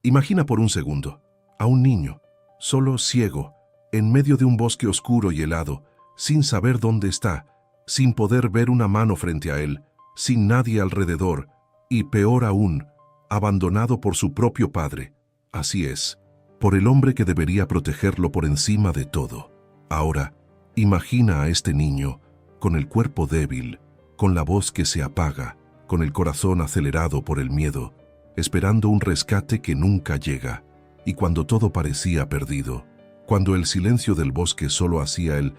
Imagina por un segundo a un niño, solo, ciego, en medio de un bosque oscuro y helado, sin saber dónde está, sin poder ver una mano frente a él, sin nadie alrededor, y peor aún, abandonado por su propio padre. Así es, por el hombre que debería protegerlo por encima de todo. Ahora, imagina a este niño, con el cuerpo débil, con la voz que se apaga, con el corazón acelerado por el miedo, esperando un rescate que nunca llega, y cuando todo parecía perdido, cuando el silencio del bosque solo hacía el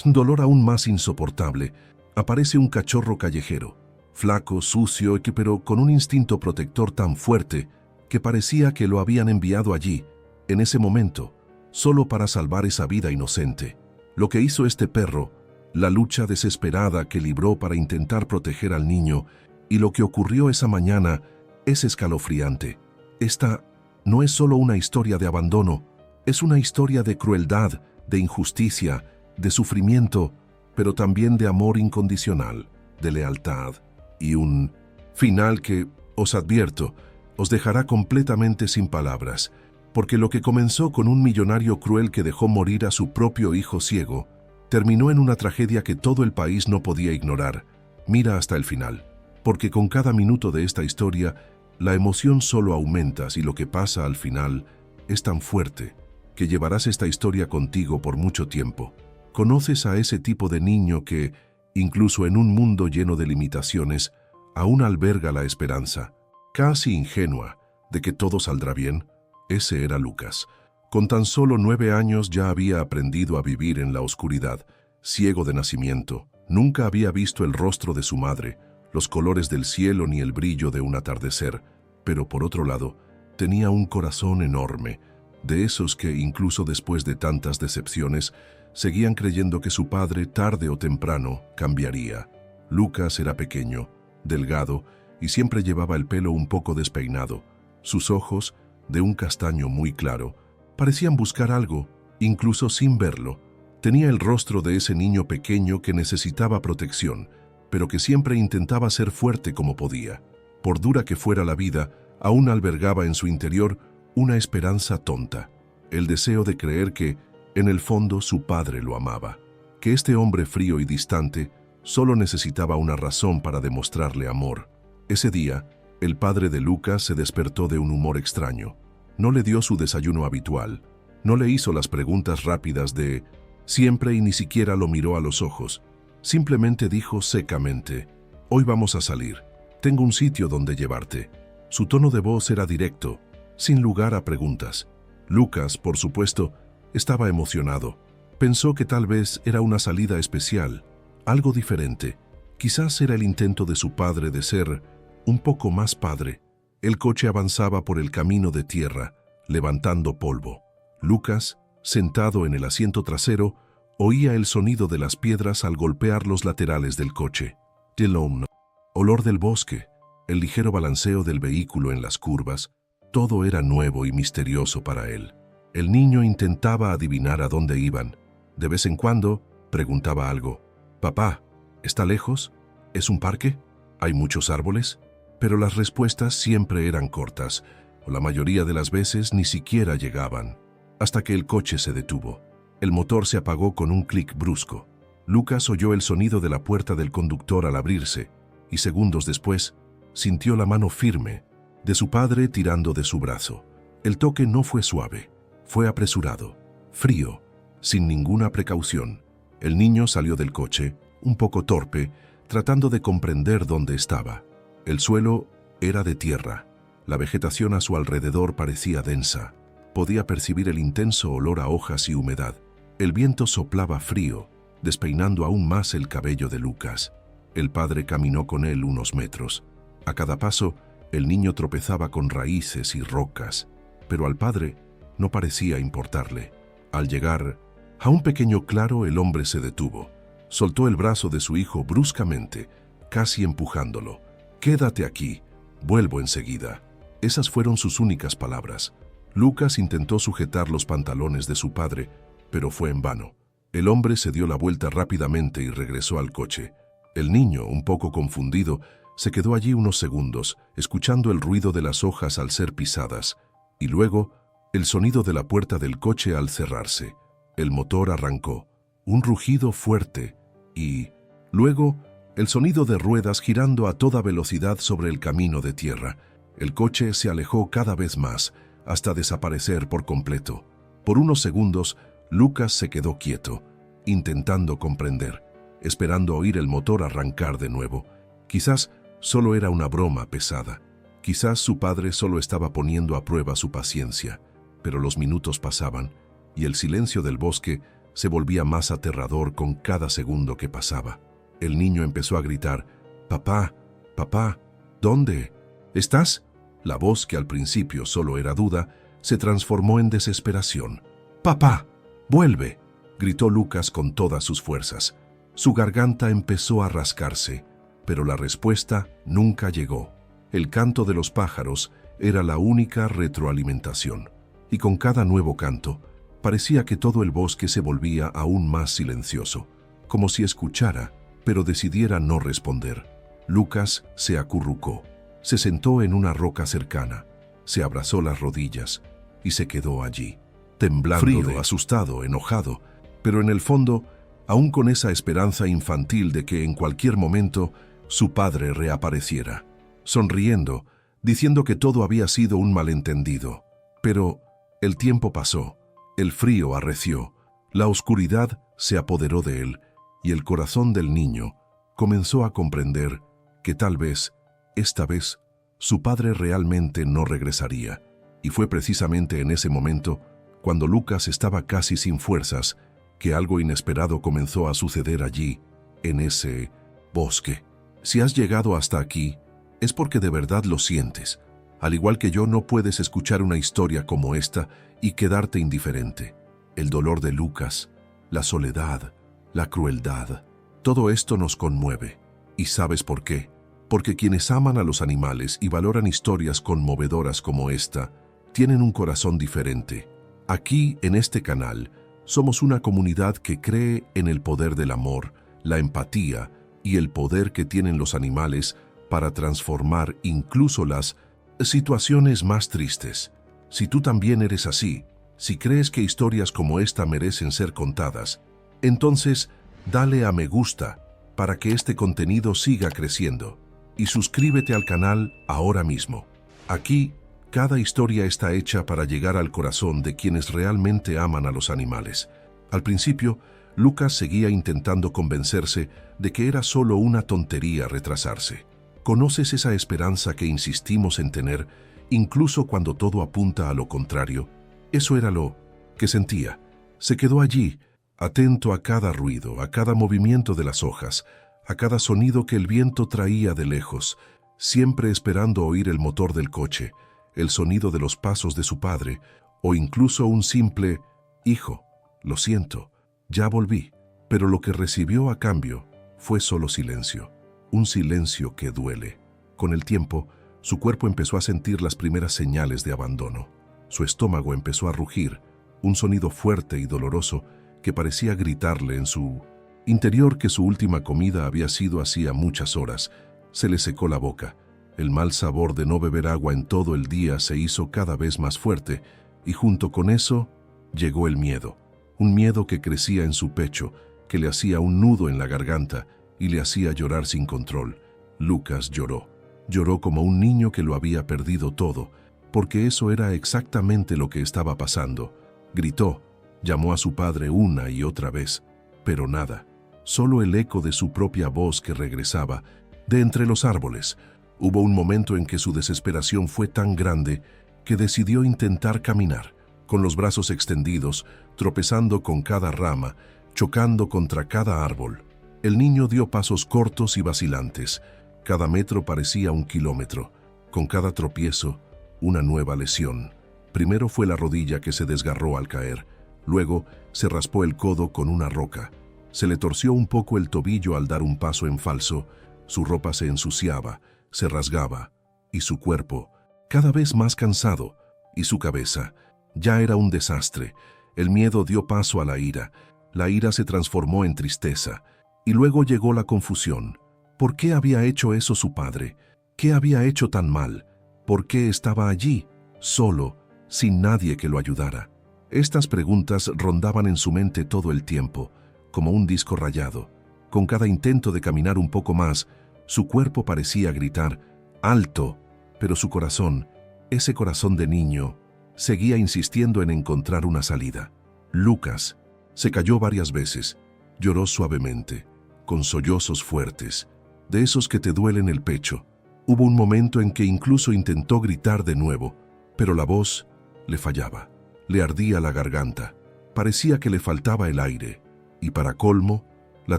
dolor aún más insoportable, aparece un cachorro callejero, flaco, sucio, pero con un instinto protector tan fuerte que parecía que lo habían enviado allí, en ese momento, solo para salvar esa vida inocente. Lo que hizo este perro, la lucha desesperada que libró para intentar proteger al niño, y lo que ocurrió esa mañana es escalofriante. Esta no es solo una historia de abandono, es una historia de crueldad, de injusticia, de sufrimiento, pero también de amor incondicional, de lealtad, y un final que, os advierto, os dejará completamente sin palabras, porque lo que comenzó con un millonario cruel que dejó morir a su propio hijo ciego, terminó en una tragedia que todo el país no podía ignorar. Mira hasta el final, porque con cada minuto de esta historia, la emoción solo aumenta y lo que pasa al final es tan fuerte que llevarás esta historia contigo por mucho tiempo. Conoces a ese tipo de niño que, incluso en un mundo lleno de limitaciones, aún alberga la esperanza, casi ingenua, de que todo saldrá bien. Ese era Lucas. Con tan solo 9 años ya había aprendido a vivir en la oscuridad, ciego de nacimiento. Nunca había visto el rostro de su madre, los colores del cielo ni el brillo de un atardecer, pero por otro lado, tenía un corazón enorme, de esos que, incluso después de tantas decepciones, seguían creyendo que su padre, tarde o temprano, cambiaría. Lucas era pequeño, delgado, y siempre llevaba el pelo un poco despeinado. Sus ojos, de un castaño muy claro, parecían buscar algo, incluso sin verlo. Tenía el rostro de ese niño pequeño que necesitaba protección, pero que siempre intentaba ser fuerte como podía. Por dura que fuera la vida, aún albergaba en su interior una esperanza tonta, el deseo de creer que, en el fondo, su padre lo amaba, que este hombre frío y distante solo necesitaba una razón para demostrarle amor. Ese día, el padre de Lucas se despertó de un humor extraño. No le dio su desayuno habitual, no le hizo las preguntas rápidas de siempre y ni siquiera lo miró a los ojos. Simplemente dijo secamente: «Hoy vamos a salir. Tengo un sitio donde llevarte». Su tono de voz era directo, sin lugar a preguntas. Lucas, por supuesto, estaba emocionado. Pensó que tal vez era una salida especial, algo diferente. Quizás era el intento de su padre de ser un poco más padre. El coche avanzaba por el camino de tierra, levantando polvo. Lucas, sentado en el asiento trasero, oía el sonido de las piedras al golpear los laterales del coche. El olor del bosque, el ligero balanceo del vehículo en las curvas, todo era nuevo y misterioso para él. El niño intentaba adivinar a dónde iban. De vez en cuando, preguntaba algo. «Papá, ¿está lejos? ¿Es un parque? ¿Hay muchos árboles?». Pero las respuestas siempre eran cortas, o la mayoría de las veces ni siquiera llegaban. Hasta que el coche se detuvo. El motor se apagó con un clic brusco. Lucas oyó el sonido de la puerta del conductor al abrirse, y segundos después, sintió la mano firme de su padre tirando de su brazo. El toque no fue suave, fue apresurado, frío, sin ninguna precaución. El niño salió del coche, un poco torpe, tratando de comprender dónde estaba. El suelo era de tierra. La vegetación a su alrededor parecía densa. Podía percibir el intenso olor a hojas y humedad. El viento soplaba frío, despeinando aún más el cabello de Lucas. El padre caminó con él unos metros. A cada paso, el niño tropezaba con raíces y rocas, pero al padre no parecía importarle. Al llegar a un pequeño claro, el hombre se detuvo. Soltó el brazo de su hijo bruscamente, casi empujándolo. «Quédate aquí, vuelvo enseguida». Esas fueron sus únicas palabras. Lucas intentó sujetar los pantalones de su padre, pero fue en vano. El hombre se dio la vuelta rápidamente y regresó al coche. El niño, un poco confundido, se quedó allí unos segundos, escuchando el ruido de las hojas al ser pisadas. Y luego, el sonido de la puerta del coche al cerrarse. El motor arrancó. Un rugido fuerte. Y luego, el sonido de ruedas girando a toda velocidad sobre el camino de tierra. El coche se alejó cada vez más, hasta desaparecer por completo. Por unos segundos, Lucas se quedó quieto, intentando comprender, esperando oír el motor arrancar de nuevo. Quizás solo era una broma pesada. Quizás su padre solo estaba poniendo a prueba su paciencia. Pero los minutos pasaban, y el silencio del bosque se volvía más aterrador con cada segundo que pasaba. El niño empezó a gritar: «Papá, papá, ¿dónde estás?». La voz, que al principio solo era duda, se transformó en desesperación. «Papá, vuelve», gritó Lucas con todas sus fuerzas. Su garganta empezó a rascarse, pero la respuesta nunca llegó. El canto de los pájaros era la única retroalimentación, y con cada nuevo canto, parecía que todo el bosque se volvía aún más silencioso, como si escuchara, pero decidiera no responder. Lucas se acurrucó, se sentó en una roca cercana, se abrazó las rodillas y se quedó allí, temblando, frío, asustado, enojado, pero en el fondo, aún con esa esperanza infantil de que en cualquier momento su padre reapareciera, sonriendo, diciendo que todo había sido un malentendido. Pero el tiempo pasó, el frío arreció, la oscuridad se apoderó de él, y el corazón del niño comenzó a comprender que tal vez, esta vez, su padre realmente no regresaría. Y fue precisamente en ese momento, cuando Lucas estaba casi sin fuerzas, que algo inesperado comenzó a suceder allí, en ese bosque. Si has llegado hasta aquí, es porque de verdad lo sientes. Al igual que yo, no puedes escuchar una historia como esta y quedarte indiferente. El dolor de Lucas, la soledad, la crueldad, todo esto nos conmueve. ¿Y sabes por qué? Porque quienes aman a los animales y valoran historias conmovedoras como esta, tienen un corazón diferente. Aquí, en este canal, somos una comunidad que cree en el poder del amor, la empatía y el poder que tienen los animales para transformar incluso las situaciones más tristes. Si tú también eres así, si crees que historias como esta merecen ser contadas, entonces dale a me gusta para que este contenido siga creciendo y suscríbete al canal ahora mismo. Aquí, cada historia está hecha para llegar al corazón de quienes realmente aman a los animales. Al principio, Lucas seguía intentando convencerse de que era solo una tontería retrasarse. ¿Conoces esa esperanza que insistimos en tener, incluso cuando todo apunta a lo contrario? Eso era lo que sentía. Se quedó allí, atento a cada ruido, a cada movimiento de las hojas, a cada sonido que el viento traía de lejos, siempre esperando oír el motor del coche, el sonido de los pasos de su padre, o incluso un simple «Hijo, lo siento, ya volví». Pero lo que recibió a cambio fue solo silencio. Un silencio que duele. Con el tiempo, su cuerpo empezó a sentir las primeras señales de abandono. Su estómago empezó a rugir, un sonido fuerte y doloroso que parecía gritarle en su interior que su última comida había sido hacía muchas horas. Se le secó la boca. El mal sabor de no beber agua en todo el día se hizo cada vez más fuerte, y junto con eso llegó el miedo. Un miedo que crecía en su pecho, que le hacía un nudo en la garganta y le hacía llorar sin control. Lucas lloró. Lloró como un niño que lo había perdido todo, porque eso era exactamente lo que estaba pasando. Gritó, llamó a su padre una y otra vez, pero nada. Solo el eco de su propia voz que regresaba de entre los árboles. Hubo un momento en que su desesperación fue tan grande que decidió intentar caminar, con los brazos extendidos, tropezando con cada rama, chocando contra cada árbol. El niño dio pasos cortos y vacilantes. Cada metro parecía un kilómetro. Con cada tropiezo, una nueva lesión. Primero fue la rodilla que se desgarró al caer. Luego se raspó el codo con una roca. Se le torció un poco el tobillo al dar un paso en falso. Su ropa se ensuciaba, se rasgaba, y su cuerpo, cada vez más cansado, y su cabeza, ya era un desastre. El miedo dio paso a la ira. La ira se transformó en tristeza, y luego llegó la confusión. ¿Por qué había hecho eso su padre? ¿Qué había hecho tan mal? ¿Por qué estaba allí, solo, sin nadie que lo ayudara. Estas preguntas rondaban en su mente todo el tiempo, como un disco rayado. Con cada intento de caminar un poco más, su cuerpo parecía gritar ¡alto! Pero su corazón, ese corazón de niño, seguía insistiendo en encontrar una salida. Lucas se cayó varias veces, lloró suavemente, con sollozos fuertes, de esos que te duelen el pecho. Hubo un momento en que incluso intentó gritar de nuevo, pero la voz le fallaba, le ardía la garganta, parecía que le faltaba el aire, y para colmo, la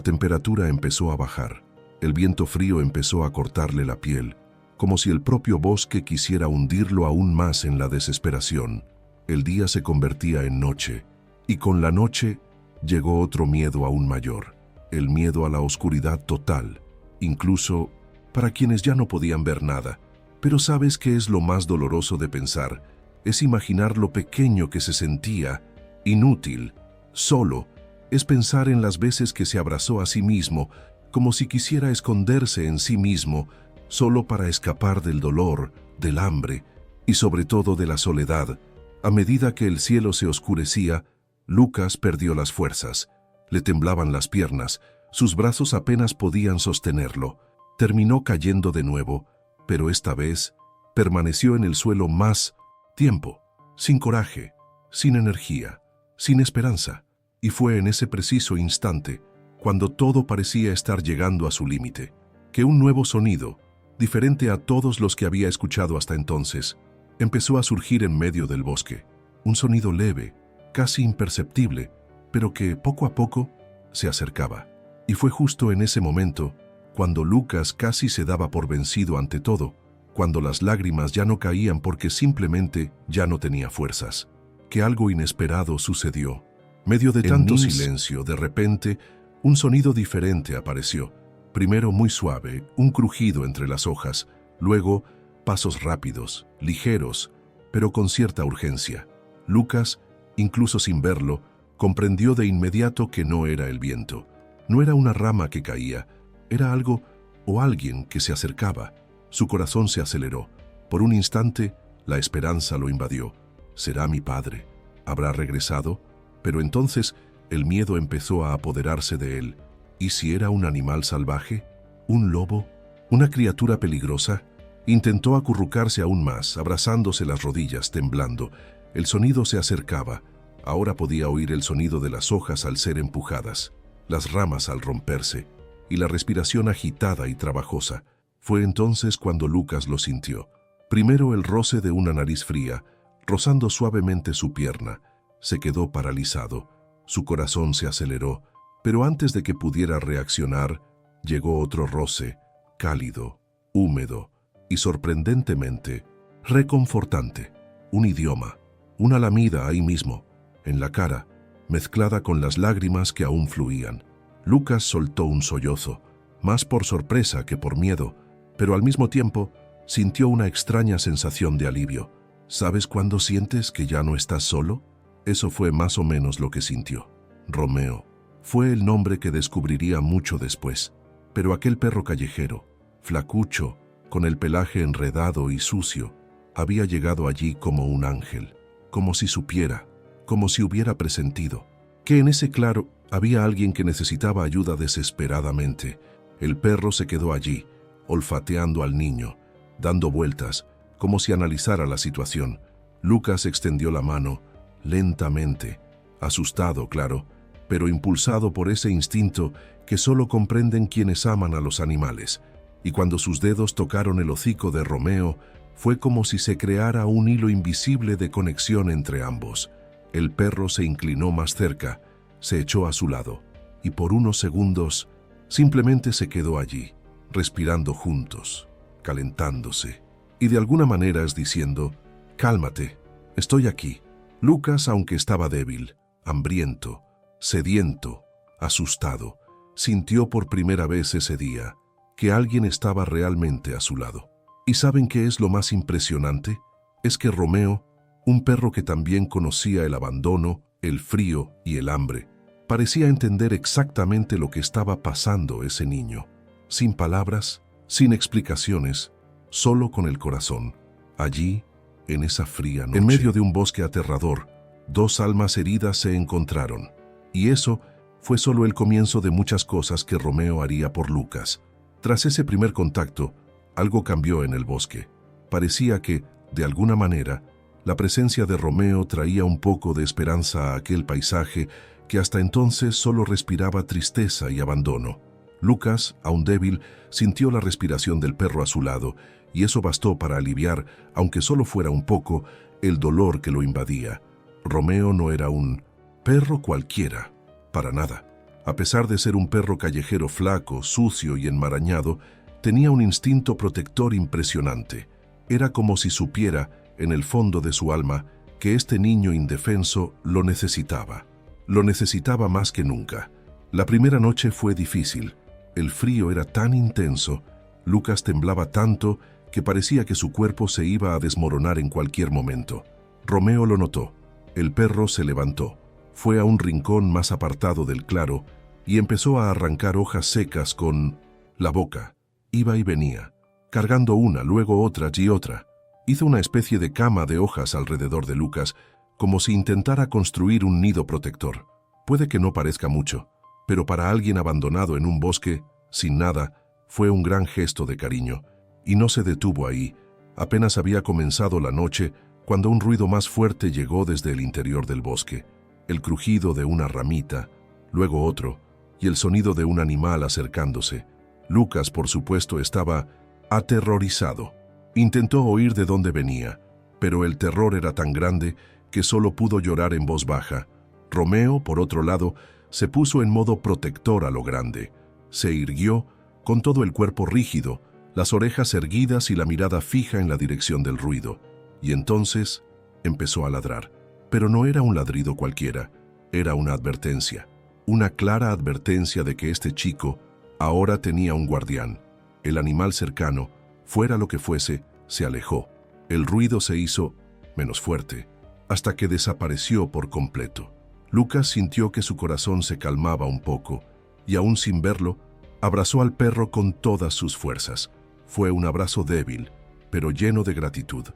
temperatura empezó a bajar. El viento frío empezó a cortarle la piel, como si el propio bosque quisiera hundirlo aún más en la desesperación. El día se convertía en noche, y con la noche llegó otro miedo aún mayor, el miedo a la oscuridad total, incluso para quienes ya no podían ver nada. Pero ¿sabes qué es lo más doloroso de pensar? Es imaginar lo pequeño que se sentía, inútil, solo. Es pensar en las veces que se abrazó a sí mismo, como si quisiera esconderse en sí mismo, solo para escapar del dolor, del hambre y sobre todo de la soledad. A medida que el cielo se oscurecía, Lucas perdió las fuerzas. Le temblaban las piernas, sus brazos apenas podían sostenerlo. Terminó cayendo de nuevo, pero esta vez permaneció en el suelo más tiempo, sin coraje, sin energía, sin esperanza. Y fue en ese preciso instante, cuando todo parecía estar llegando a su límite, que un nuevo sonido, diferente a todos los que había escuchado hasta entonces, empezó a surgir en medio del bosque. Un sonido leve, casi imperceptible, pero que poco a poco se acercaba. Y fue justo en ese momento, cuando Lucas casi se daba por vencido ante todo, cuando las lágrimas ya no caían porque simplemente ya no tenía fuerzas, que algo inesperado sucedió. Medio de tanto silencio, de repente, un sonido diferente apareció. Primero muy suave, un crujido entre las hojas, luego pasos rápidos, ligeros, pero con cierta urgencia. Lucas, incluso sin verlo, comprendió de inmediato que no era el viento. No era una rama que caía, era algo o alguien que se acercaba. Su corazón se aceleró. Por un instante, la esperanza lo invadió. ¿Será mi padre? ¿Habrá regresado? Pero entonces el miedo empezó a apoderarse de él. ¿Y si era un animal salvaje? ¿Un lobo? ¿Una criatura peligrosa? Intentó acurrucarse aún más, abrazándose las rodillas, temblando. El sonido se acercaba. Ahora podía oír el sonido de las hojas al ser empujadas, las ramas al romperse, y la respiración agitada y trabajosa. Fue entonces cuando Lucas lo sintió. Primero el roce de una nariz fría, rozando suavemente su pierna. Se quedó paralizado. Su corazón se aceleró, pero antes de que pudiera reaccionar, llegó otro roce, cálido, húmedo y sorprendentemente reconfortante. Un idioma, una lamida ahí mismo, en la cara, mezclada con las lágrimas que aún fluían. Lucas soltó un sollozo, más por sorpresa que por miedo, pero al mismo tiempo sintió una extraña sensación de alivio. ¿Sabes cuándo sientes que ya no estás solo? Eso fue más o menos lo que sintió. Romeo fue el nombre que descubriría mucho después, pero aquel perro callejero, flacucho, con el pelaje enredado y sucio, había llegado allí como un ángel, como si supiera, como si hubiera presentido, que en ese claro había alguien que necesitaba ayuda desesperadamente. El perro se quedó allí, olfateando al niño, dando vueltas, como si analizara la situación. Lucas extendió la mano, lentamente, asustado, claro, pero impulsado por ese instinto que solo comprenden quienes aman a los animales. Y cuando sus dedos tocaron el hocico de Romeo, fue como si se creara un hilo invisible de conexión entre ambos. El perro se inclinó más cerca, se echó a su lado, y por unos segundos simplemente se quedó allí, respirando juntos, calentándose, y de alguna manera diciendo, «Cálmate, estoy aquí». Lucas, aunque estaba débil, hambriento, sediento, asustado, sintió por primera vez ese día que alguien estaba realmente a su lado. ¿Y saben qué es lo más impresionante? Es que Romeo, un perro que también conocía el abandono, el frío y el hambre, parecía entender exactamente lo que estaba pasando ese niño, sin palabras, sin explicaciones, solo con el corazón. Allí, en esa fría noche. En medio de un bosque aterrador, dos almas heridas se encontraron. Y eso fue solo el comienzo de muchas cosas que Romeo haría por Lucas. Tras ese primer contacto, algo cambió en el bosque. Parecía que, de alguna manera, la presencia de Romeo traía un poco de esperanza a aquel paisaje que hasta entonces solo respiraba tristeza y abandono. Lucas, aún débil, sintió la respiración del perro a su lado, y eso bastó para aliviar, aunque solo fuera un poco, el dolor que lo invadía. Romeo no era un perro cualquiera, para nada. A pesar de ser un perro callejero flaco, sucio y enmarañado, tenía un instinto protector impresionante. Era como si supiera, en el fondo de su alma, que este niño indefenso lo necesitaba. Lo necesitaba más que nunca. La primera noche fue difícil. El frío era tan intenso, Lucas temblaba tanto que parecía que su cuerpo se iba a desmoronar en cualquier momento. Romeo lo notó. El perro se levantó, fue a un rincón más apartado del claro y empezó a arrancar hojas secas con la boca. Iba y venía, cargando una, luego otra y otra. Hizo una especie de cama de hojas alrededor de Lucas, como si intentara construir un nido protector. Puede que no parezca mucho, pero para alguien abandonado en un bosque, sin nada, fue un gran gesto de cariño. Y no se detuvo ahí. Apenas había comenzado la noche cuando un ruido más fuerte llegó desde el interior del bosque. El crujido de una ramita, luego otro, y el sonido de un animal acercándose. Lucas, por supuesto, estaba aterrorizado. Intentó oír de dónde venía, pero el terror era tan grande que solo pudo llorar en voz baja. Romeo, por otro lado, se puso en modo protector a lo grande. Se irguió, con todo el cuerpo rígido, las orejas erguidas y la mirada fija en la dirección del ruido. Y entonces empezó a ladrar. Pero no era un ladrido cualquiera, era una advertencia. Una clara advertencia de que este chico ahora tenía un guardián. El animal cercano, fuera lo que fuese, se alejó. El ruido se hizo menos fuerte, hasta que desapareció por completo. Lucas sintió que su corazón se calmaba un poco, y aún sin verlo, abrazó al perro con todas sus fuerzas. Fue un abrazo débil, pero lleno de gratitud.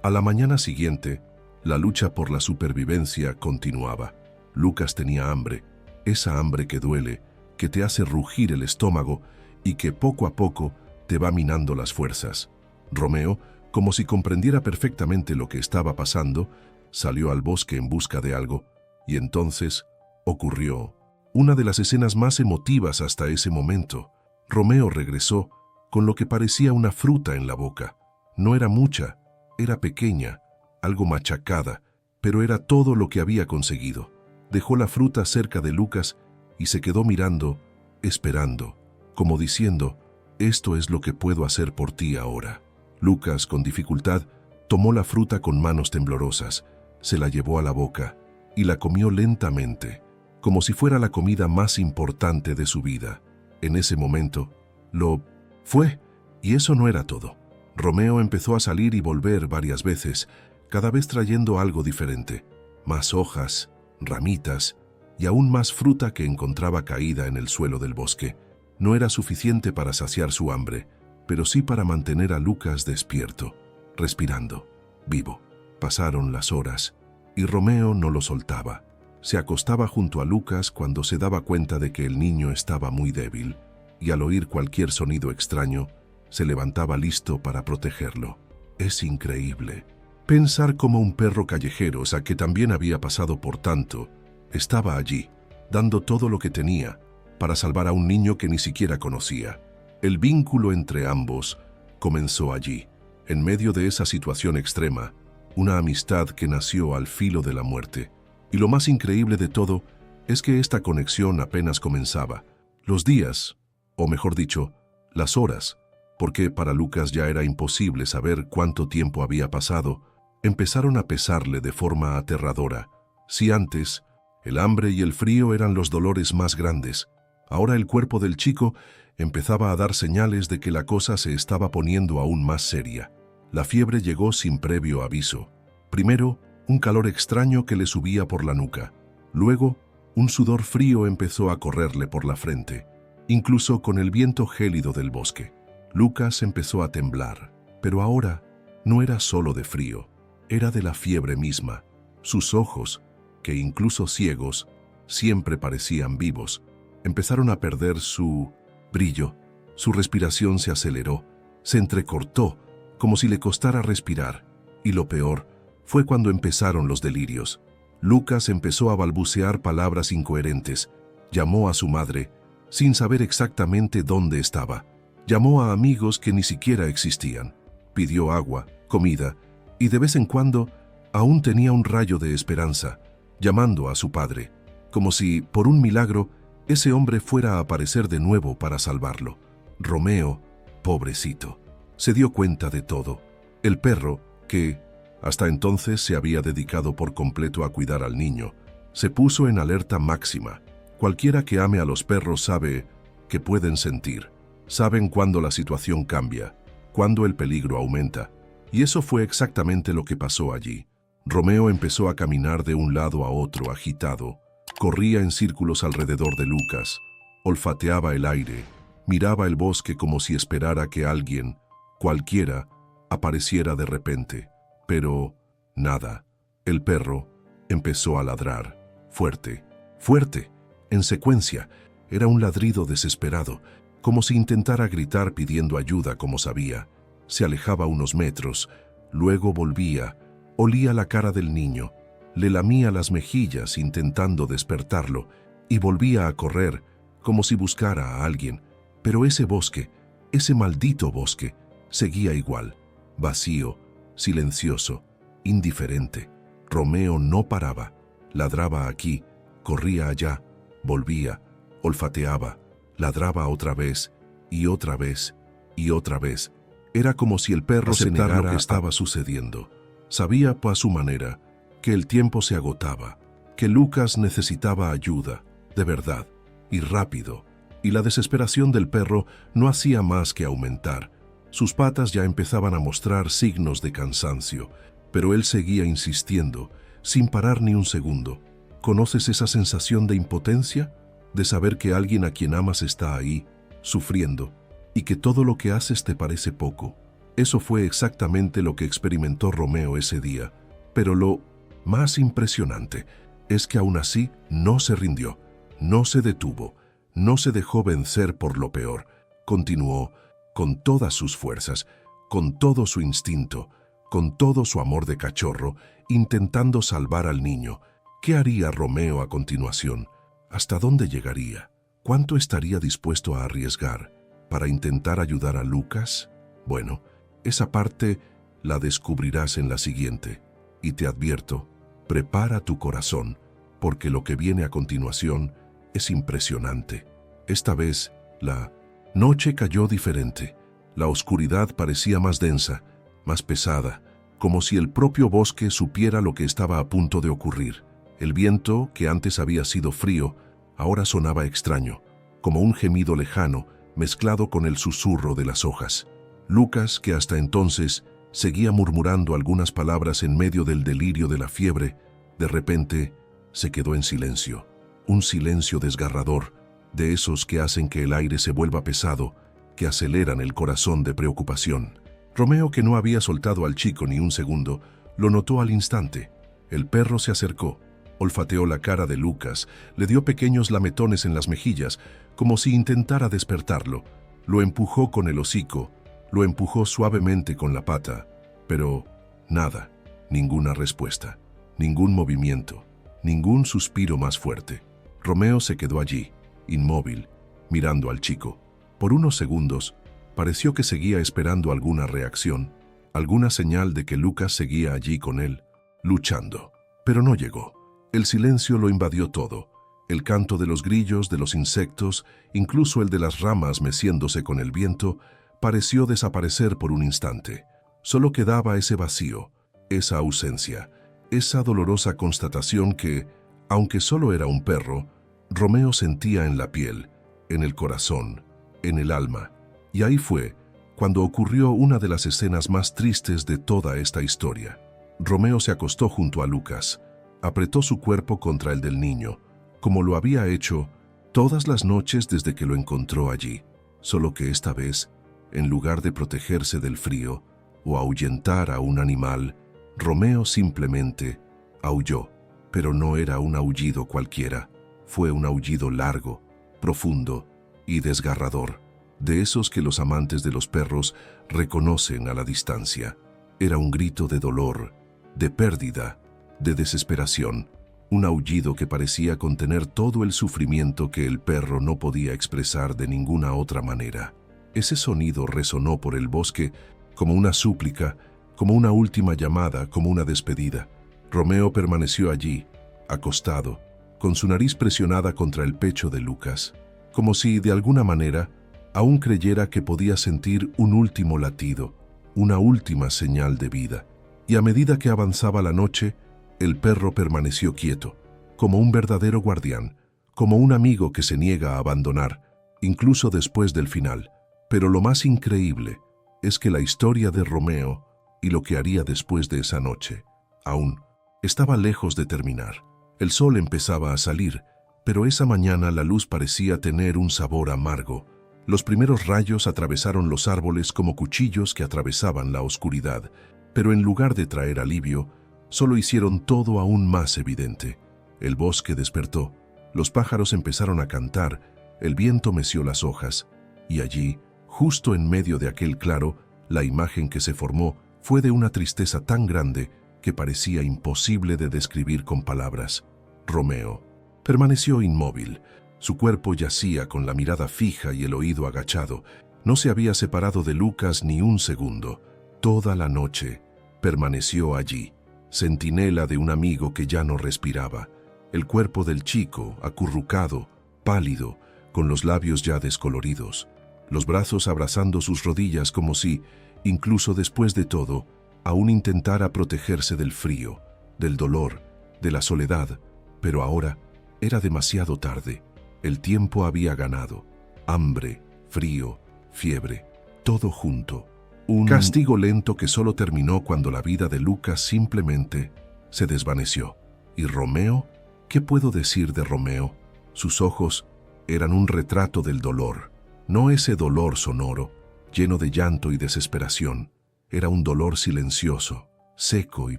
A la mañana siguiente, la lucha por la supervivencia continuaba. Lucas tenía hambre, esa hambre que duele, que te hace rugir el estómago y que poco a poco te va minando las fuerzas. Romeo, como si comprendiera perfectamente lo que estaba pasando, salió al bosque en busca de algo, y entonces ocurrió una de las escenas más emotivas hasta ese momento. Romeo regresó con lo que parecía una fruta en la boca. No era mucha, era pequeña, algo machacada, pero era todo lo que había conseguido. Dejó la fruta cerca de Lucas y se quedó mirando, esperando, como diciendo, «Esto es lo que puedo hacer por ti ahora». Lucas, con dificultad, tomó la fruta con manos temblorosas, se la llevó a la boca y la comió lentamente, como si fuera la comida más importante de su vida. En ese momento, lo fue, y eso no era todo. Romeo empezó a salir y volver varias veces, cada vez trayendo algo diferente, más hojas, ramitas y aún más fruta que encontraba caída en el suelo del bosque. No era suficiente para saciar su hambre, pero sí para mantener a Lucas despierto, respirando, vivo. Pasaron las horas, y Romeo no lo soltaba. Se acostaba junto a Lucas cuando se daba cuenta de que el niño estaba muy débil, y al oír cualquier sonido extraño, se levantaba listo para protegerlo. Es increíble pensar cómo un perro callejero, que también había pasado por tanto, estaba allí, dando todo lo que tenía para salvar a un niño que ni siquiera conocía. El vínculo entre ambos comenzó allí, en medio de esa situación extrema, una amistad que nació al filo de la muerte. Y lo más increíble de todo es que esta conexión apenas comenzaba. Los días, o mejor dicho, las horas, porque para Lucas ya era imposible saber cuánto tiempo había pasado, empezaron a pesarle de forma aterradora. Si antes, el hambre y el frío eran los dolores más grandes, ahora el cuerpo del chico empezaba a dar señales de que la cosa se estaba poniendo aún más seria. La fiebre llegó sin previo aviso. Primero, un calor extraño que le subía por la nuca. Luego, un sudor frío empezó a correrle por la frente, incluso con el viento gélido del bosque. Lucas empezó a temblar, pero ahora no era solo de frío. era de la fiebre misma. Sus ojos, que incluso ciegos, siempre parecían vivos, empezaron a perder su brillo. Su respiración se aceleró, se entrecortó, como si le costara respirar. Y lo peor fue cuando empezaron los delirios. Lucas empezó a balbucear palabras incoherentes. Llamó a su madre, sin saber exactamente dónde estaba. Llamó a amigos que ni siquiera existían. Pidió agua, comida, y de vez en cuando aún tenía un rayo de esperanza, llamando a su padre, como si, por un milagro, ese hombre fuera a aparecer de nuevo para salvarlo. Romeo, pobrecito, se dio cuenta de todo. El perro, que hasta entonces se había dedicado por completo a cuidar al niño, se puso en alerta máxima. Cualquiera que ame a los perros sabe que pueden sentir. Saben cuando la situación cambia, cuando el peligro aumenta. Y eso fue exactamente lo que pasó allí. Romeo empezó a caminar de un lado a otro agitado. Corría en círculos alrededor de Lucas. Olfateaba el aire. Miraba el bosque como si esperara que alguien, cualquiera, apareciera de repente. Pero nada. El perro empezó a ladrar. Fuerte, fuerte, en secuencia. Era un ladrido desesperado, como si intentara gritar pidiendo ayuda como sabía. Se alejaba unos metros, luego volvía, olía la cara del niño, le lamía las mejillas intentando despertarlo y volvía a correr como si buscara a alguien. Pero ese bosque, ese maldito bosque, seguía igual, vacío, silencioso, indiferente. Romeo no paraba, ladraba aquí, corría allá, volvía, olfateaba, ladraba otra vez y otra vez y otra vez. Era como si el perro se negara lo que estaba sucediendo. Sabía, a su manera, que el tiempo se agotaba, que Lucas necesitaba ayuda, de verdad, y rápido, y la desesperación del perro no hacía más que aumentar. Sus patas ya empezaban a mostrar signos de cansancio, pero él seguía insistiendo, sin parar ni un segundo. ¿Conoces esa sensación de impotencia? De saber que alguien a quien amas está ahí, sufriendo, y que todo lo que haces te parece poco. Eso fue exactamente lo que experimentó Romeo ese día. Pero lo más impresionante es que aún así no se rindió, no se detuvo, no se dejó vencer por lo peor. Continuó con todas sus fuerzas, con todo su instinto, con todo su amor de cachorro, intentando salvar al niño. ¿Qué haría Romeo a continuación? ¿Hasta dónde llegaría? ¿Cuánto estaría dispuesto a arriesgar para intentar ayudar a Lucas? Bueno, esa parte la descubrirás en la siguiente. Y te advierto, prepara tu corazón, porque lo que viene a continuación es impresionante. Esta vez, la noche cayó diferente. La oscuridad parecía más densa, más pesada, como si el propio bosque supiera lo que estaba a punto de ocurrir. El viento, que antes había sido frío, ahora sonaba extraño, como un gemido lejano mezclado con el susurro de las hojas. Lucas, que hasta entonces seguía murmurando algunas palabras en medio del delirio de la fiebre, de repente se quedó en silencio. Un silencio desgarrador, de esos que hacen que el aire se vuelva pesado, que aceleran el corazón de preocupación. Romeo, que no había soltado al chico ni un segundo, lo notó al instante. El perro se acercó, olfateó la cara de Lucas, le dio pequeños lametones en las mejillas, como si intentara despertarlo. Lo empujó con el hocico, lo empujó suavemente con la pata, pero nada, ninguna respuesta, ningún movimiento, ningún suspiro más fuerte. Romeo se quedó allí, inmóvil, mirando al chico. Por unos segundos, pareció que seguía esperando alguna reacción, alguna señal de que Lucas seguía allí con él, luchando. Pero no llegó. El silencio lo invadió todo. El canto de los grillos, de los insectos, incluso el de las ramas meciéndose con el viento, pareció desaparecer por un instante. Solo quedaba ese vacío, esa ausencia, esa dolorosa constatación que, aunque solo era un perro, Romeo sentía en la piel, en el corazón, en el alma. Y ahí fue cuando ocurrió una de las escenas más tristes de toda esta historia. Romeo se acostó junto a Lucas, apretó su cuerpo contra el del niño, como lo había hecho todas las noches desde que lo encontró allí, solo que esta vez, en lugar de protegerse del frío o ahuyentar a un animal, Romeo simplemente aulló, pero no era un aullido cualquiera. Fue un aullido largo, profundo y desgarrador, de esos que los amantes de los perros reconocen a la distancia. Era un grito de dolor, de pérdida, de desesperación, un aullido que parecía contener todo el sufrimiento que el perro no podía expresar de ninguna otra manera. Ese sonido resonó por el bosque como una súplica, como una última llamada, como una despedida. Romeo permaneció allí, acostado, con su nariz presionada contra el pecho de Lucas, como si, de alguna manera, aún creyera que podía sentir un último latido, una última señal de vida. Y a medida que avanzaba la noche, el perro permaneció quieto, como un verdadero guardián, como un amigo que se niega a abandonar, incluso después del final. Pero lo más increíble es que la historia de Romeo y lo que haría después de esa noche, aún estaba lejos de terminar. El sol empezaba a salir, pero esa mañana la luz parecía tener un sabor amargo. Los primeros rayos atravesaron los árboles como cuchillos que atravesaban la oscuridad, pero en lugar de traer alivio, solo hicieron todo aún más evidente. El bosque despertó, los pájaros empezaron a cantar, el viento meció las hojas, y allí, justo en medio de aquel claro, la imagen que se formó fue de una tristeza tan grande que parecía imposible de describir con palabras. Romeo permaneció inmóvil. Su cuerpo yacía con la mirada fija y el oído agachado. No se había separado de Lucas ni un segundo. Toda la noche permaneció allí, centinela de un amigo que ya no respiraba. El cuerpo del chico, acurrucado, pálido, con los labios ya descoloridos, los brazos abrazando sus rodillas como si, incluso después de todo, aún intentara protegerse del frío, del dolor, de la soledad, pero ahora era demasiado tarde. El tiempo había ganado. Hambre, frío, fiebre, todo junto. Un castigo lento que solo terminó cuando la vida de Lucas simplemente se desvaneció. ¿Y Romeo? ¿Qué puedo decir de Romeo? Sus ojos eran un retrato del dolor. No ese dolor sonoro, lleno de llanto y desesperación. Era un dolor silencioso, seco y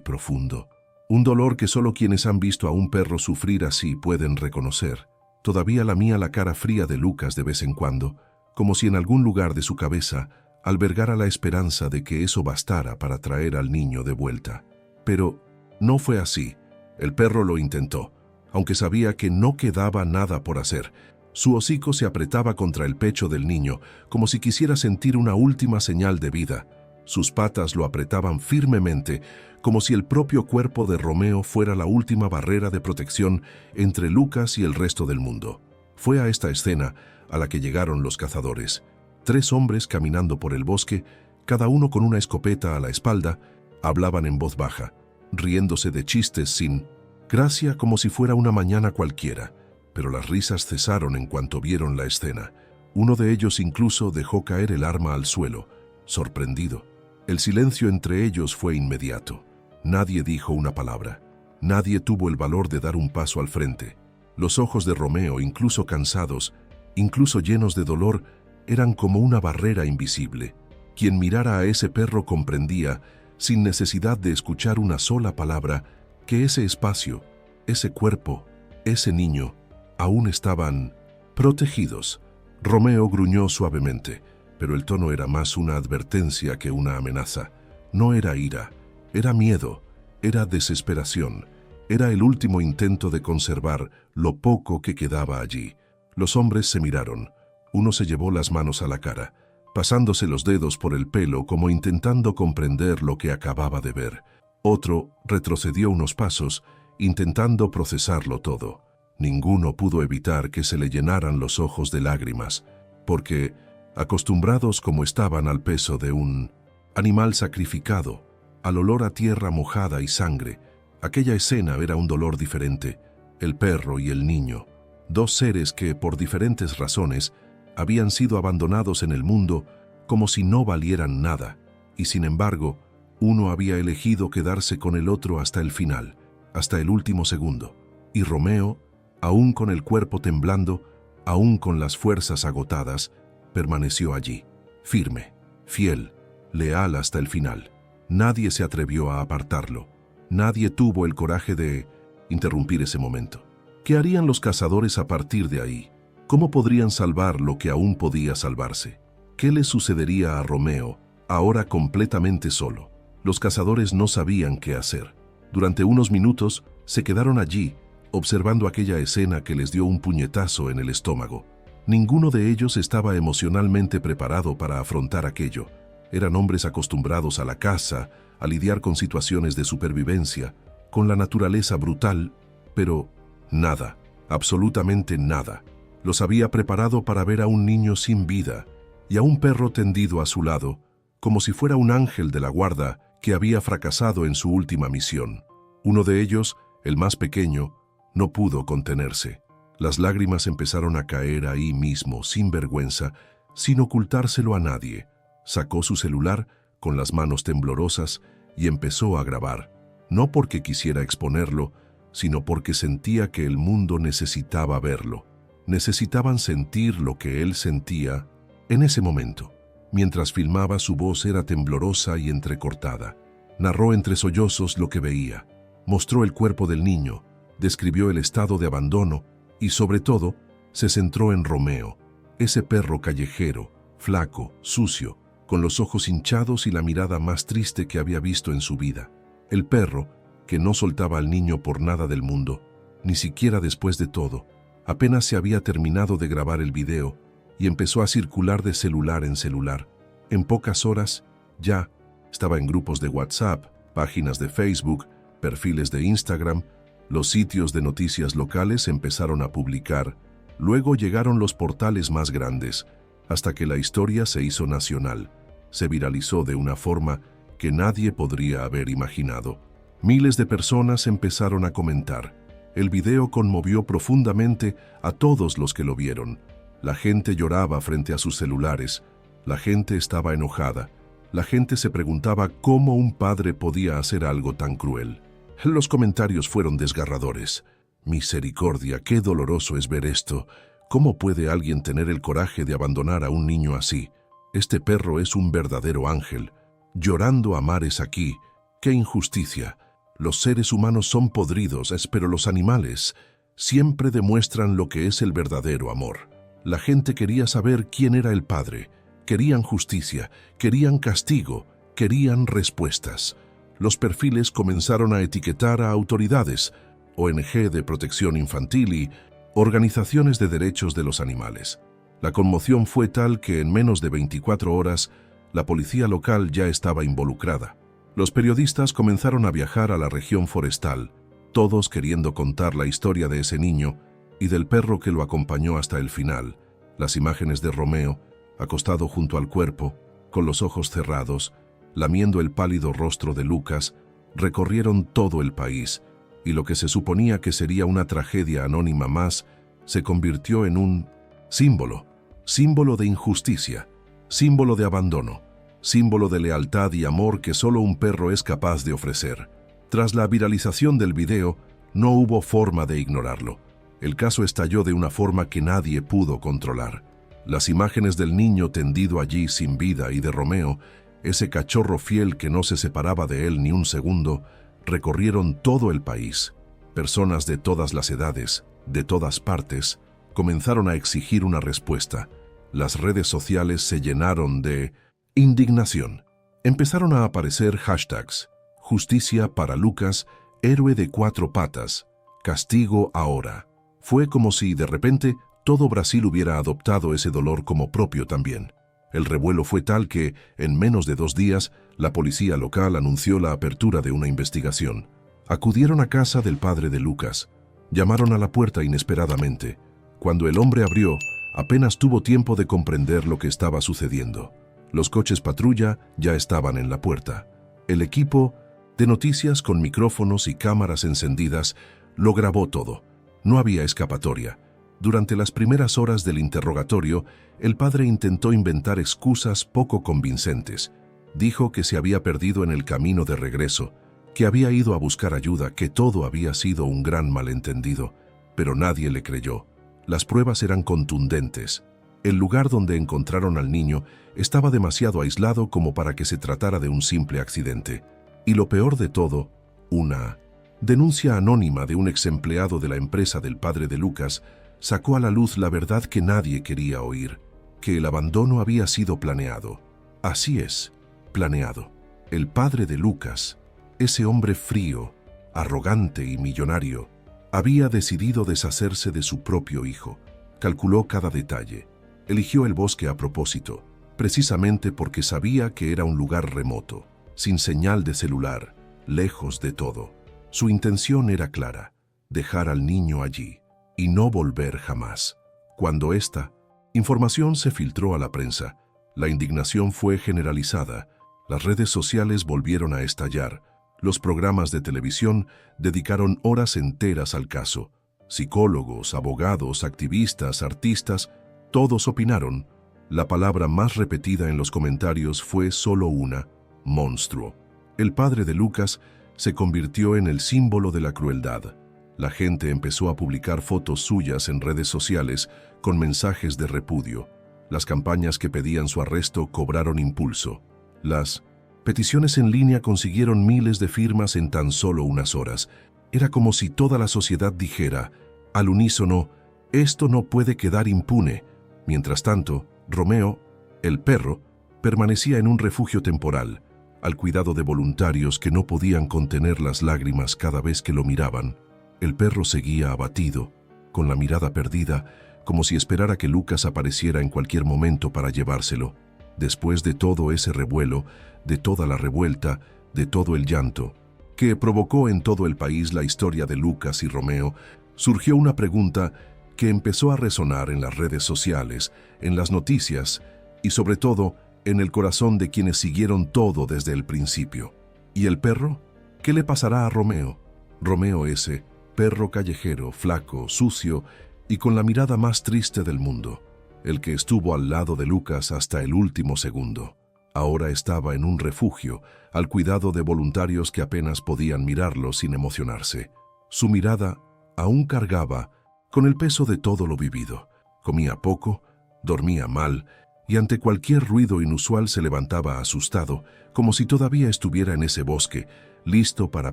profundo. Un dolor que solo quienes han visto a un perro sufrir así pueden reconocer. Todavía lamía la cara fría de Lucas de vez en cuando, como si en algún lugar de su cabeza albergara la esperanza de que eso bastara para traer al niño de vuelta. Pero no fue así. El perro lo intentó, aunque sabía que no quedaba nada por hacer. Su hocico se apretaba contra el pecho del niño, como si quisiera sentir una última señal de vida. Sus patas lo apretaban firmemente, como si el propio cuerpo de Romeo fuera la última barrera de protección entre Lucas y el resto del mundo. Fue a esta escena a la que llegaron los cazadores. 3 hombres caminando por el bosque, cada uno con una escopeta a la espalda, hablaban en voz baja, riéndose de chistes sin gracia como si fuera una mañana cualquiera. Pero las risas cesaron en cuanto vieron la escena. Uno de ellos incluso dejó caer el arma al suelo, sorprendido. El silencio entre ellos fue inmediato. Nadie dijo una palabra. Nadie tuvo el valor de dar un paso al frente. Los ojos de Romeo, incluso cansados, incluso llenos de dolor, eran como una barrera invisible. Quien mirara a ese perro comprendía, sin necesidad de escuchar una sola palabra, que ese espacio, ese cuerpo, ese niño, aún estaban protegidos. Romeo gruñó suavemente, pero el tono era más una advertencia que una amenaza. No era ira, era miedo, era desesperación, era el último intento de conservar lo poco que quedaba allí. Los hombres se miraron. Uno se llevó las manos a la cara, pasándose los dedos por el pelo como intentando comprender lo que acababa de ver. Otro retrocedió unos pasos, intentando procesarlo todo. Ninguno pudo evitar que se le llenaran los ojos de lágrimas, porque, acostumbrados como estaban al peso de un animal sacrificado, al olor a tierra mojada y sangre, aquella escena era un dolor diferente. El perro y el niño, 2 seres que, por diferentes razones, habían sido abandonados en el mundo como si no valieran nada, y sin embargo, uno había elegido quedarse con el otro hasta el final, hasta el último segundo. Y Romeo, aún con el cuerpo temblando, aún con las fuerzas agotadas, permaneció allí, firme, fiel, leal hasta el final. Nadie se atrevió a apartarlo. Nadie tuvo el coraje de interrumpir ese momento. ¿Qué harían los cazadores a partir de ahí? ¿Cómo podrían salvar lo que aún podía salvarse? ¿Qué le sucedería a Romeo, ahora completamente solo? Los cazadores no sabían qué hacer. Durante unos minutos se quedaron allí, observando aquella escena que les dio un puñetazo en el estómago. Ninguno de ellos estaba emocionalmente preparado para afrontar aquello. Eran hombres acostumbrados a la caza, a lidiar con situaciones de supervivencia, con la naturaleza brutal, pero nada, absolutamente nada, los había preparado para ver a un niño sin vida y a un perro tendido a su lado, como si fuera un ángel de la guarda que había fracasado en su última misión. Uno de ellos, el más pequeño, no pudo contenerse. Las lágrimas empezaron a caer ahí mismo, sin vergüenza, sin ocultárselo a nadie. Sacó su celular con las manos temblorosas y empezó a grabar, no porque quisiera exponerlo, sino porque sentía que el mundo necesitaba verlo. Necesitaban sentir lo que él sentía en ese momento. Mientras filmaba, su voz era temblorosa y entrecortada. Narró entre sollozos lo que veía. Mostró el cuerpo del niño, describió el estado de abandono y, sobre todo, se centró en Romeo, ese perro callejero, flaco, sucio, con los ojos hinchados y la mirada más triste que había visto en su vida. El perro, que no soltaba al niño por nada del mundo, ni siquiera después de todo. Apenas se había terminado de grabar el video y empezó a circular de celular en celular. En pocas horas, ya estaba en grupos de WhatsApp, páginas de Facebook, perfiles de Instagram. Los sitios de noticias locales empezaron a publicar. Luego llegaron los portales más grandes, hasta que la historia se hizo nacional. Se viralizó de una forma que nadie podría haber imaginado. Miles de personas empezaron a comentar. El video conmovió profundamente a todos los que lo vieron. La gente lloraba frente a sus celulares. La gente estaba enojada. La gente se preguntaba cómo un padre podía hacer algo tan cruel. Los comentarios fueron desgarradores. Misericordia, qué doloroso es ver esto. ¿Cómo puede alguien tener el coraje de abandonar a un niño así? Este perro es un verdadero ángel. Llorando a mares aquí. ¡Qué injusticia! Los seres humanos son podridos, pero los animales siempre demuestran lo que es el verdadero amor. La gente quería saber quién era el padre. Querían justicia, querían castigo, querían respuestas. Los perfiles comenzaron a etiquetar a autoridades, ONG de protección infantil y organizaciones de derechos de los animales. La conmoción fue tal que en menos de 24 horas la policía local ya estaba involucrada. Los periodistas comenzaron a viajar a la región forestal, todos queriendo contar la historia de ese niño y del perro que lo acompañó hasta el final. Las imágenes de Romeo, acostado junto al cuerpo, con los ojos cerrados, lamiendo el pálido rostro de Lucas, recorrieron todo el país, y lo que se suponía que sería una tragedia anónima más, se convirtió en un símbolo de injusticia, símbolo de abandono, símbolo de lealtad y amor que solo un perro es capaz de ofrecer. Tras la viralización del video, no hubo forma de ignorarlo. El caso estalló de una forma que nadie pudo controlar. Las imágenes del niño tendido allí sin vida y de Romeo, ese cachorro fiel que no se separaba de él ni un segundo, recorrieron todo el país. Personas de todas las edades, de todas partes, comenzaron a exigir una respuesta. Las redes sociales se llenaron de indignación. Empezaron a aparecer hashtags: justicia para Lucas, héroe de 4 patas, castigo ahora. Fue como si de repente todo Brasil hubiera adoptado ese dolor como propio también. El revuelo fue tal que, en menos de 2 días, la policía local anunció la apertura de una investigación. Acudieron a casa del padre de Lucas. Llamaron a la puerta inesperadamente. Cuando el hombre abrió, apenas tuvo tiempo de comprender lo que estaba sucediendo. Los coches patrulla ya estaban en la puerta. El equipo de noticias con micrófonos y cámaras encendidas lo grabó todo. No había escapatoria. Durante las primeras horas del interrogatorio, el padre intentó inventar excusas poco convincentes. Dijo que se había perdido en el camino de regreso, que había ido a buscar ayuda, que todo había sido un gran malentendido, pero nadie le creyó. Las pruebas eran contundentes. El lugar donde encontraron al niño estaba demasiado aislado como para que se tratara de un simple accidente. Y lo peor de todo, una denuncia anónima de un ex empleado de la empresa del padre de Lucas sacó a la luz la verdad que nadie quería oír, que el abandono había sido planeado. Así es, planeado. El padre de Lucas, ese hombre frío, arrogante y millonario, había decidido deshacerse de su propio hijo. Calculó cada detalle. Eligió el bosque a propósito, precisamente porque sabía que era un lugar remoto, sin señal de celular, lejos de todo. Su intención era clara: dejar al niño allí y no volver jamás. Cuando esta información se filtró a la prensa, la indignación fue generalizada. Las redes sociales volvieron a estallar. Los programas de televisión dedicaron horas enteras al caso. Psicólogos, abogados, activistas, artistas, todos opinaron. La palabra más repetida en los comentarios fue solo una: monstruo. El padre de Lucas se convirtió en el símbolo de la crueldad. La gente empezó a publicar fotos suyas en redes sociales con mensajes de repudio. Las campañas que pedían su arresto cobraron impulso. Las peticiones en línea consiguieron miles de firmas en tan solo unas horas. Era como si toda la sociedad dijera, al unísono: esto no puede quedar impune. Mientras tanto, Romeo, el perro, permanecía en un refugio temporal, al cuidado de voluntarios que no podían contener las lágrimas cada vez que lo miraban. El perro seguía abatido, con la mirada perdida, como si esperara que Lucas apareciera en cualquier momento para llevárselo. Después de todo ese revuelo, de toda la revuelta, de todo el llanto, que provocó en todo el país la historia de Lucas y Romeo, surgió una pregunta que empezó a resonar en las redes sociales, en las noticias y sobre todo en el corazón de quienes siguieron todo desde el principio. ¿Y el perro? ¿Qué le pasará a Romeo? Romeo ese, perro callejero, flaco, sucio y con la mirada más triste del mundo, el que estuvo al lado de Lucas hasta el último segundo. Ahora estaba en un refugio, al cuidado de voluntarios que apenas podían mirarlo sin emocionarse. Su mirada aún cargaba con el peso de todo lo vivido. Comía poco, dormía mal, y ante cualquier ruido inusual se levantaba asustado, como si todavía estuviera en ese bosque, listo para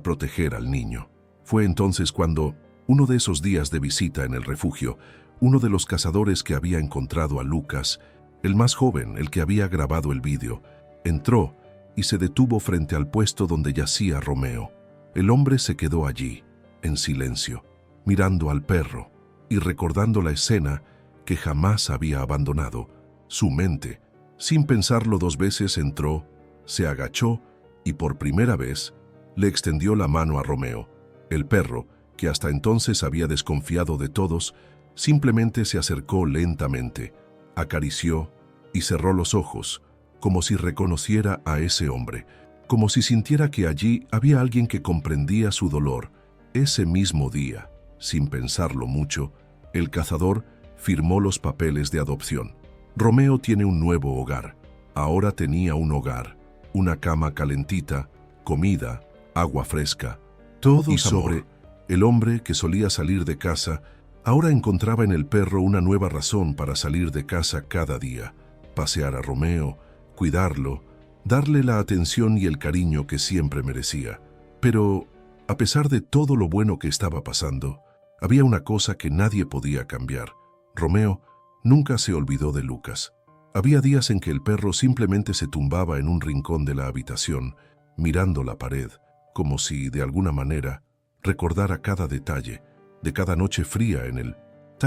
proteger al niño. Fue entonces cuando, uno de esos días de visita en el refugio, uno de los cazadores que había encontrado a Lucas, el más joven, el que había grabado el vídeo, entró y se detuvo frente al puesto donde yacía Romeo. El hombre se quedó allí, en silencio, mirando al perro y recordando la escena que jamás había abandonado. Su mente, sin pensarlo dos veces, entró, se agachó y por primera vez le extendió la mano a Romeo. El perro, que hasta entonces había desconfiado de todos, simplemente se acercó lentamente, acarició y cerró los ojos, como si reconociera a ese hombre, como si sintiera que allí había alguien que comprendía su dolor. Ese mismo día, sin pensarlo mucho, el cazador firmó los papeles de adopción. Romeo tiene un nuevo hogar. Ahora tenía un hogar, una cama calentita, comida, agua fresca, todo. Y sobre el hombre que solía salir de casa, ahora encontraba en el perro una nueva razón para salir de casa cada día, pasear a Romeo, cuidarlo, darle la atención y el cariño que siempre merecía. Pero, a pesar de todo lo bueno que estaba pasando, había una cosa que nadie podía cambiar. Romeo nunca se olvidó de Lucas. Había días en que el perro simplemente se tumbaba en un rincón de la habitación, mirando la pared, como si, de alguna manera, recordara cada detalle, de cada noche fría en el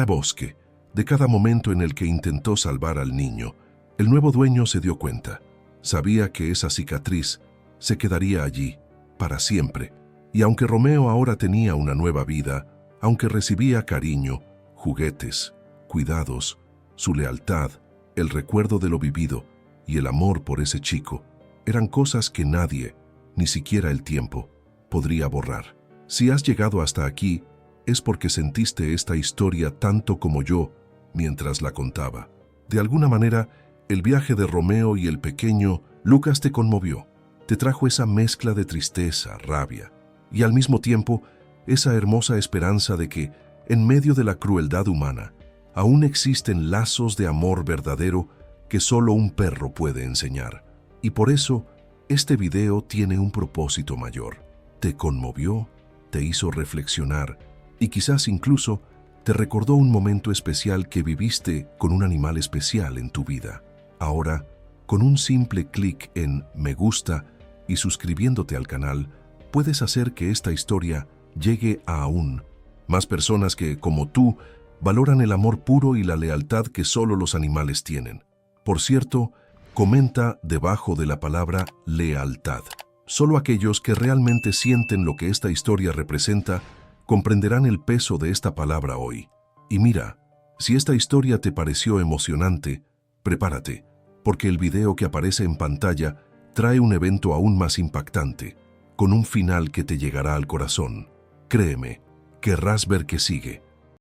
bosque, de cada momento en el que intentó salvar al niño. El nuevo dueño se dio cuenta. Sabía que esa cicatriz se quedaría allí, para siempre. Y aunque Romeo ahora tenía una nueva vida, aunque recibía cariño, juguetes, cuidados, su lealtad, el recuerdo de lo vivido y el amor por ese chico, eran cosas que nadie, ni siquiera el tiempo, podría borrar. Si has llegado hasta aquí, es porque sentiste esta historia tanto como yo mientras la contaba. De alguna manera, el viaje de Romeo y el pequeño Lucas te conmovió, te trajo esa mezcla de tristeza, rabia y al mismo tiempo esa hermosa esperanza de que, en medio de la crueldad humana, aún existen lazos de amor verdadero que solo un perro puede enseñar. Y por eso, este video tiene un propósito mayor. Te conmovió, te hizo reflexionar y quizás incluso te recordó un momento especial que viviste con un animal especial en tu vida. Ahora, con un simple clic en me gusta y suscribiéndote al canal, puedes hacer que esta historia llegue a aún más personas que, como tú, valoran el amor puro y la lealtad que solo los animales tienen. Por cierto, comenta debajo de la palabra lealtad. Solo aquellos que realmente sienten lo que esta historia representa comprenderán el peso de esta palabra hoy. Y mira, si esta historia te pareció emocionante, prepárate, porque el video que aparece en pantalla trae un evento aún más impactante, con un final que te llegará al corazón. Créeme, querrás ver qué sigue.